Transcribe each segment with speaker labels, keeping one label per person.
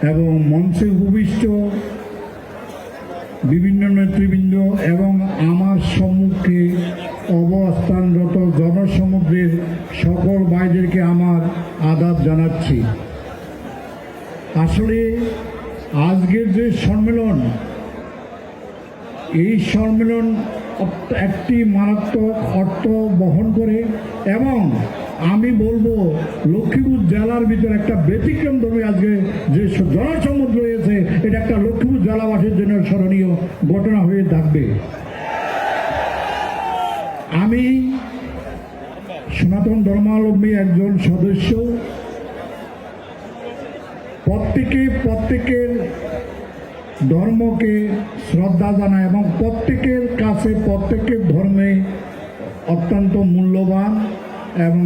Speaker 1: এবং মঞ্চে উপবিষ্ট বিভিন্ন নেতৃবৃন্দ এবং আমার সম্মুখে অবস্থানরত জনসমুদ্রের সকল ভাইদেরকে আমার আদাব জানাচ্ছি। আসলে আজকের যে সম্মেলন, এই সম্মেলন একটি মারাত্মক অর্থ বহন করে এবং আমি বলবো লক্ষ্মীপুর জেলার ভিতরে একটা ব্যতিক্রমধর্মী আজকে যে জনসমুদ্র রয়েছে, এটা একটা লক্ষ্মীপুর জেলাবাসীর জন্য স্মরণীয় ঘটনা হয়ে থাকবে। আমি সনাতন ধর্মাবলম্বী একজন সদস্য। প্রত্যেকের ধর্মকে শ্রদ্ধা জানায় এবং প্রত্যেকের কাছে প্রত্যেকের ধর্মে অত্যন্ত মূল্যবান এবং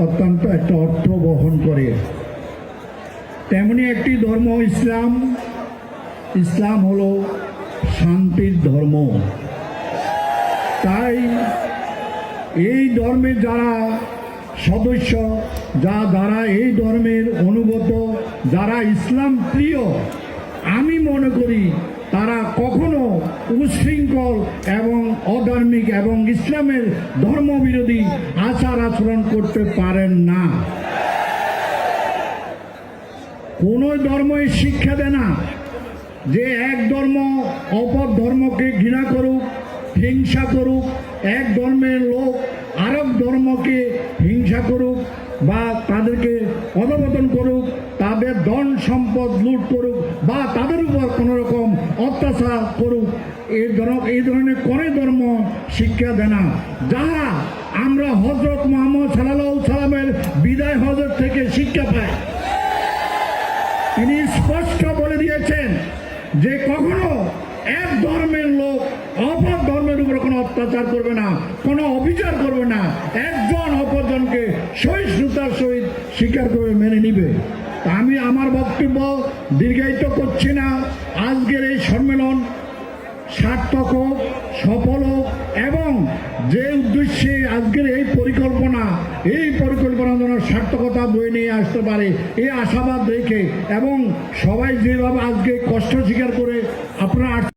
Speaker 1: অত্যন্ত একটা অর্থ বহন করে। তেমনি একটি ধর্ম ইসলাম। ইসলাম হলো শান্তির ধর্ম। তাই এই ধর্মের যারা সদস্য, যারা এই ধর্মের অনুগত, যারা ইসলাম প্রিয়, আমি মনে করি তারা কখনো উচ্ছৃঙ্খল এবং অধার্মিক এবং ইসলামের ধর্মবিরোধী আচার আচরণ করতে পারেন না। কোন ধর্মই শিক্ষা দেয় না যে এক ধর্ম অপর ধর্মকে ঘৃণা করুক, হিংসা করুক, এক ধর্মের লোক আরেক ধর্মকে হিংসা করুক বা তাদেরকে অধঃপতন করুক, তাদের ধন সম্পদ লুট করুক বা তাদের উপর কোনো রকম অত্যাচার করুক, এই ধরনের কোনো ধর্ম শিক্ষা দেয় না। যাহা আমরা হযরত মুহাম্মদ সাল্লাল্লাহু আলাইহি সাল্লামের বিদায় হজরত থেকে শিক্ষা পাই। তিনি স্পষ্ট বলে দিয়েছেন যে কখনো এক ধর্মের লোক অপর ধর্মের উপর কোনো অত্যাচার করবে না, কোনো অবিচার করবে না, একজন অপরজনকে সহিষ্ণুতার সহিত স্বীকার করে মেনে নিবে। আমি আমার বক্তব্য দীর্ঘায়িত করছি না। আজকের এই সম্মেলন সার্থক হোক, সফল হোক এবং যে উদ্দেশ্যে আজকের এই পরিকল্পনা যেন সার্থকতা বয়ে নিয়ে আসতে পারে এই আশাবাদ রেখে এবং সবাই যেভাবে আজকে কষ্ট স্বীকার করে আপনারা